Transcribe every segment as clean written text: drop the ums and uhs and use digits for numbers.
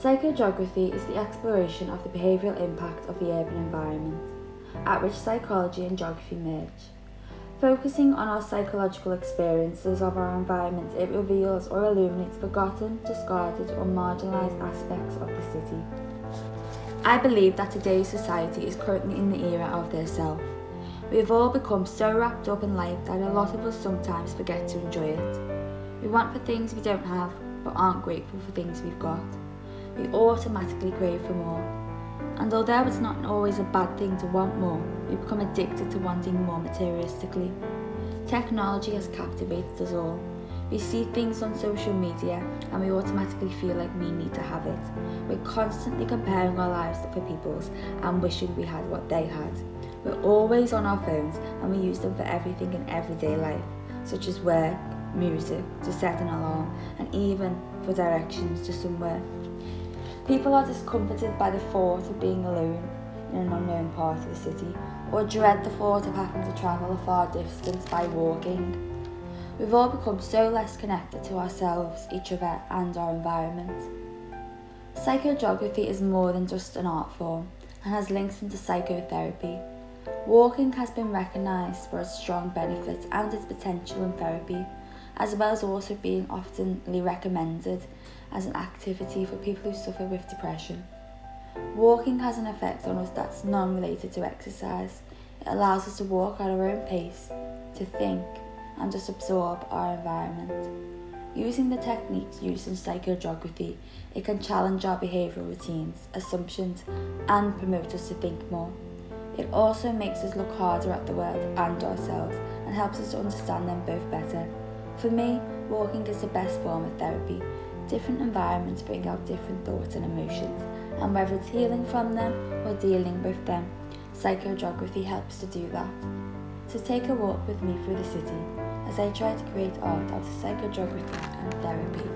Psychogeography is the exploration of the behavioural impact of the urban environment, at which psychology and geography merge. Focusing on our psychological experiences of our environment, it reveals or illuminates forgotten, discarded or marginalised aspects of the city. I believe that today's society is currently in the era of their self. We have all become so wrapped up in life that a lot of us sometimes forget to enjoy it. We want for things we don't have, but aren't grateful for things we've got. We automatically crave for more. And although it's not always a bad thing to want more, we become addicted to wanting more materialistically. Technology has captivated us all. We see things on social media and we automatically feel like we need to have it. We're constantly comparing our lives to other people's and wishing we had what they had. We're always on our phones and we use them for everything in everyday life, such as work, music, to set an alarm, and even for directions to somewhere. People are discomforted by the thought of being alone in an unknown part of the city, or dread the thought of having to travel a far distance by walking. We've all become so less connected to ourselves, each other and our environment. Psychogeography is more than just an art form and has links into psychotherapy. Walking has been recognised for its strong benefits and its potential in therapy, as well as also being oftenly recommended as an activity for people who suffer with depression. Walking has an effect on us that's non-related to exercise. It allows us to walk at our own pace, to think, and just absorb our environment. Using the techniques used in psychogeography, it can challenge our behavioural routines, assumptions, and promote us to think more. It also makes us look harder at the world and ourselves, and helps us to understand them both better. For me, walking is the best form of therapy. Different environments bring out different thoughts and emotions, and whether it's healing from them or dealing with them, psychogeography helps to do that. So take a walk with me through the city as I try to create art out of psychogeography and therapy.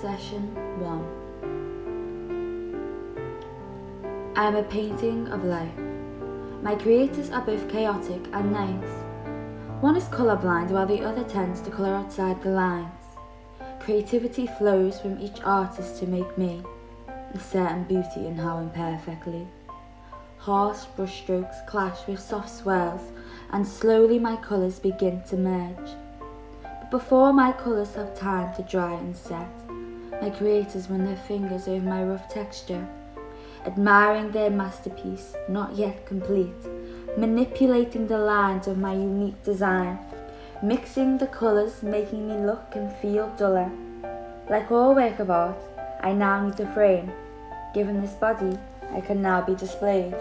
Session 1. I am a painting of life. My creators are both chaotic and nice. One is colourblind while the other tends to colour outside the lines. Creativity flows from each artist to make me, a certain beauty in how imperfectly. Harsh brushstrokes clash with soft swirls, and slowly my colours begin to merge. But before my colours have time to dry and set, my creators run their fingers over my rough texture. admiring their masterpiece, not yet complete, manipulating the lines of my unique design, mixing the colours, making me look and feel duller. Like all work of art, I now need a frame. Given this body, I can now be displayed.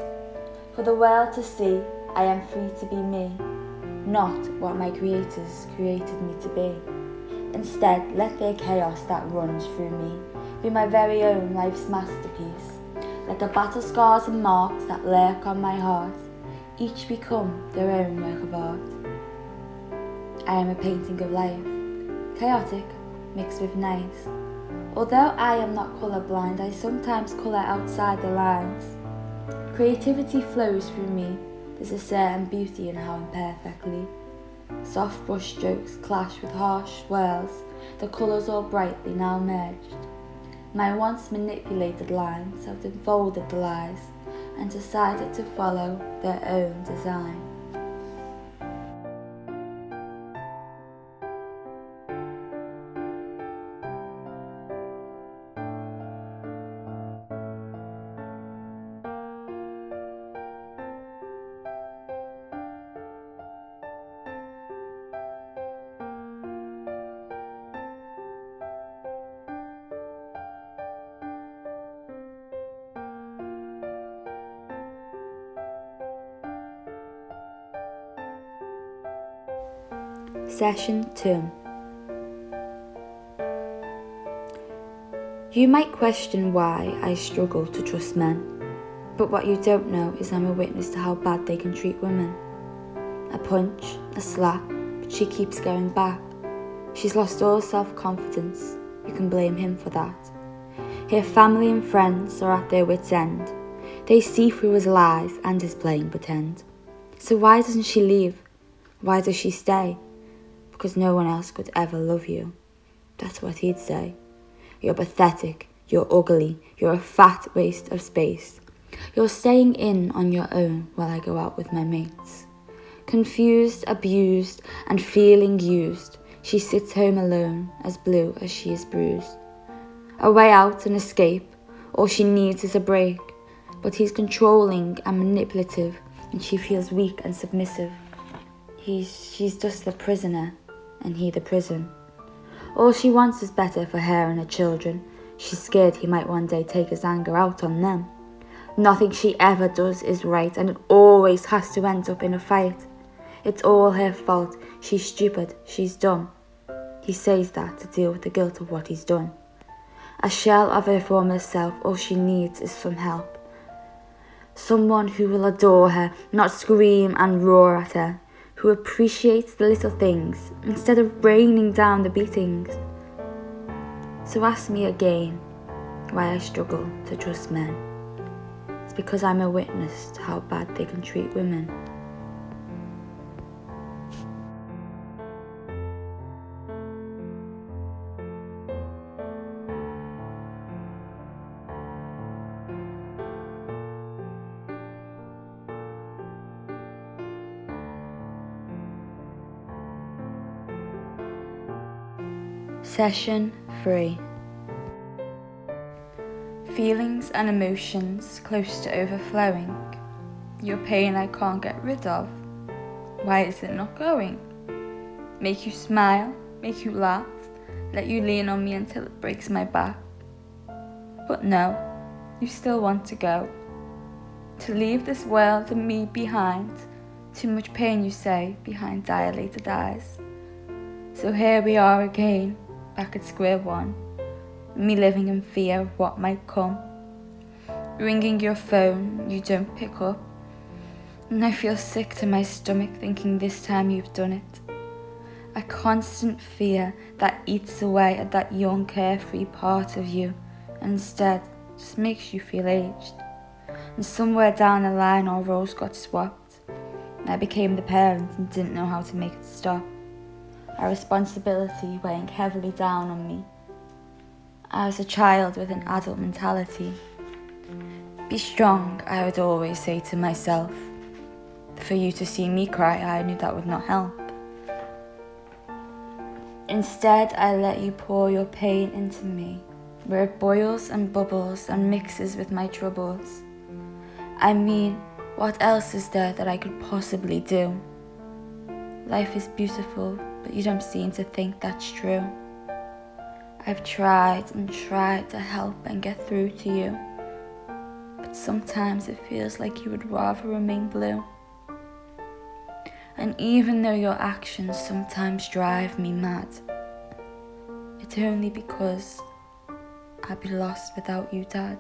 For the world to see, I am free to be me, not what my creators created me to be. Instead, let their chaos that runs through me be my very own life's masterpiece. Let the battle scars and marks that lurk on my heart each become their own work of art. I am a painting of life, chaotic mixed with nice. Although I am not colourblind, I sometimes colour outside the lines. Creativity flows through me. There's a certain beauty in how imperfectly soft brush strokes clash with harsh swirls, the colours all brightly now merged. My once manipulated lines have unfolded the lies and decided to follow their own design. Session 2. You might question why I struggle to trust men, but what you don't know is I'm a witness to how bad they can treat women. A punch, a slap, but she keeps going back. She's lost all self-confidence. You can blame him for that. Her family and friends are at their wits' end. They see through his lies and his playing pretend. So why doesn't she leave? Why does she stay? Because no one else could ever love you. That's what he'd say. You're pathetic, you're ugly, you're a fat waste of space. You're staying in on your own while I go out with my mates. Confused, abused, and feeling used, she sits home alone, as blue as she is bruised. A way out, an escape, all she needs is a break. But he's controlling and manipulative, and she feels weak and submissive. She's just the prisoner, and he the prison. All she wants is better for her and her children. She's scared he might one day take his anger out on them. Nothing she ever does is right, and it always has to end up in a fight. It's all her fault. She's stupid, she's dumb. He says that to deal with the guilt of what he's done. A shell of her former self, all she needs is some help. Someone who will adore her, not scream and roar at her. Who appreciates the little things instead of raining down the beatings. So ask me again why I struggle to trust men. It's because I'm a witness to how bad they can treat women. Session 3. Feelings and emotions close to overflowing. Your pain I can't get rid of. Why is it not going? Make you smile, make you laugh, let you lean on me until it breaks my back. But no, you still want to go. To leave this world and me behind. Too much pain, you say, behind dilated eyes. So here we are again. Back at square one, me living in fear of what might come. Ringing your phone, you don't pick up, and I feel sick to my stomach thinking this time you've done it. A constant fear that eats away at that young carefree part of you, and instead just makes you feel aged. And somewhere down the line our roles got swapped. I became the parent and didn't know how to make it stop. A responsibility weighing heavily down on me. I was a child with an adult mentality. Be strong, I would always say to myself. For you to see me cry, I knew that would not help. Instead, I let you pour your pain into me. where it boils and bubbles and mixes with my troubles. I mean, what else is there that I could possibly do? Life is beautiful, but you don't seem to think that's true. I've tried and tried to help and get through to you, but sometimes it feels like you would rather remain blue. And even though your actions sometimes drive me mad, it's only because I'd be lost without you, Dad.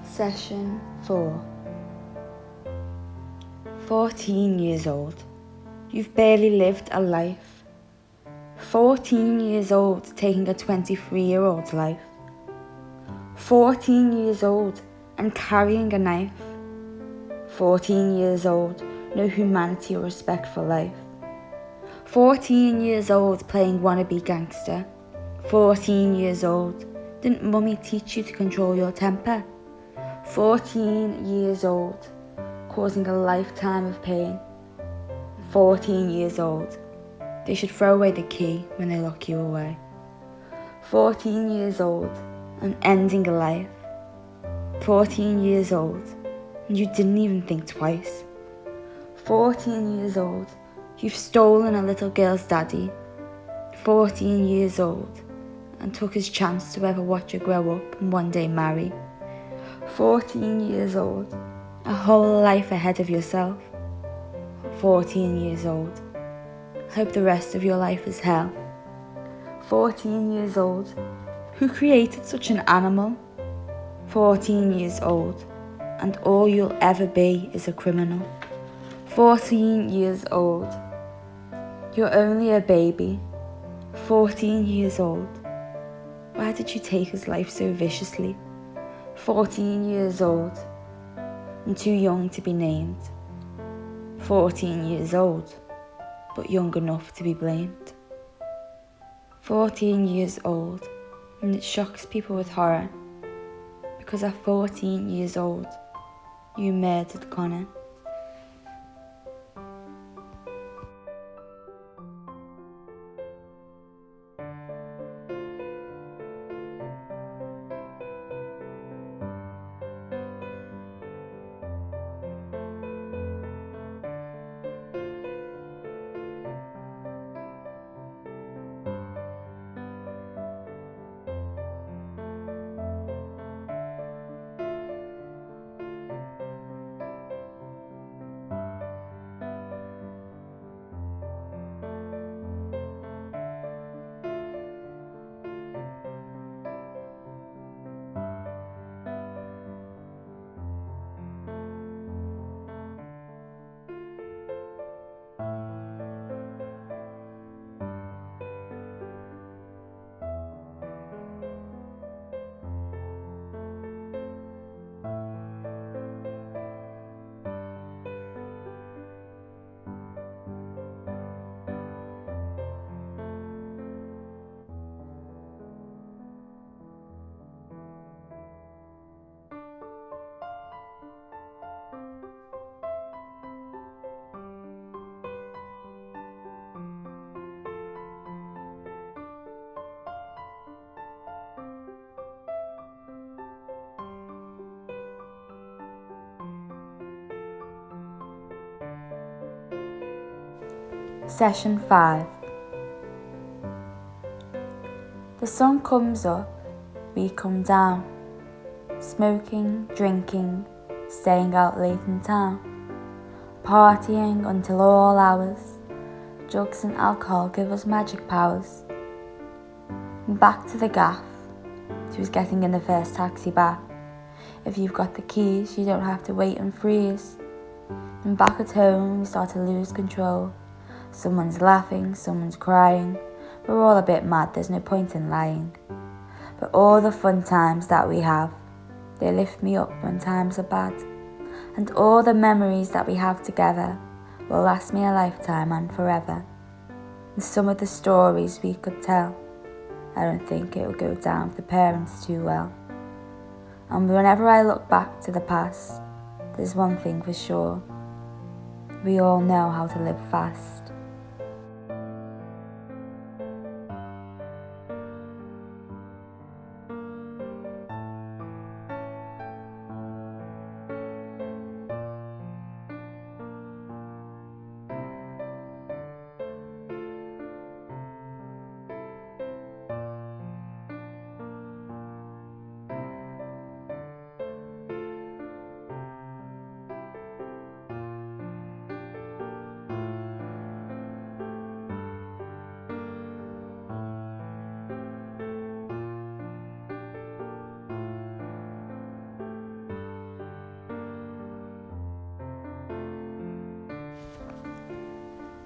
Session 4. 14 years old. You've barely lived a life. 14 years old taking a 23-year-old's life. 14 years old and carrying a knife. 14 years old, no humanity or respect for life. 14 years old playing wannabe gangster. 14 years old, didn't mummy teach you to control your temper? 14 years old, causing a lifetime of pain. 14 years old, they should throw away the key when they lock you away. 14 years old, and ending a life. 14 years old, and you didn't even think twice. 14 years old, you've stolen a little girl's daddy. 14 years old, and took his chance to ever watch her grow up and one day marry. 14 years old, a whole life ahead of yourself. 14 years old, hope the rest of your life is hell. 14 years old, who created such an animal? 14 years old, and all you'll ever be is a criminal. 14 years old, you're only a baby. 14 years old, why did you take his life so viciously? 14 years old, and too young to be named. 14 years old, but young enough to be blamed. 14 years old, and it shocks people with horror, because at 14 years old, you murdered Connor. Session 5. The sun comes up, we come down. Smoking, drinking, staying out late in town. Partying until all hours. Drugs and alcohol give us magic powers. And back to the gaff. She was getting in the first taxi back. If you've got the keys, you don't have to wait and freeze. And back at home, we start to lose control. Someone's laughing, someone's crying. We're all a bit mad, there's no point in lying. but all the fun times that we have, they lift me up when times are bad. And all the memories that we have together will last me a lifetime and forever. And some of the stories we could tell, I don't think it will go down with the parents too well. And whenever I look back to the past, there's one thing for sure. We all know how to live fast.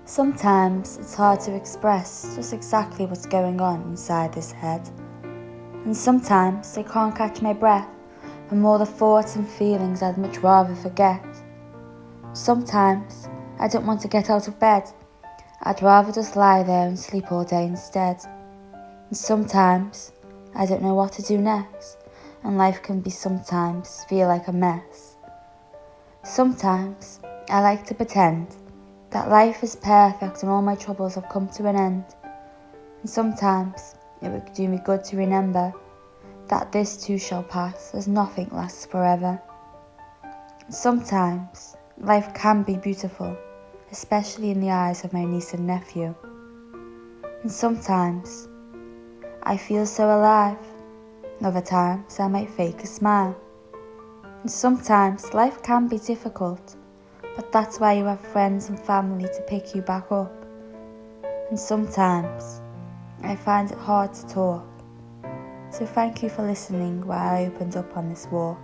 Sometimes it's hard to express just exactly what's going on inside this head. And sometimes I can't catch my breath from all the thoughts and feelings I'd much rather forget. Sometimes I don't want to get out of bed. I'd rather just lie there and sleep all day instead. And sometimes I don't know what to do next, and life can be sometimes feel like a mess. Sometimes I like to pretend that life is perfect and all my troubles have come to an end. And sometimes it would do me good to remember that this too shall pass, as nothing lasts forever. And sometimes life can be beautiful, especially in the eyes of my niece and nephew. And sometimes I feel so alive, and other times I might fake a smile. And sometimes life can be difficult, but that's why you have friends and family to pick you back up. And sometimes I find it hard to talk. So thank you for listening while I opened up on this walk.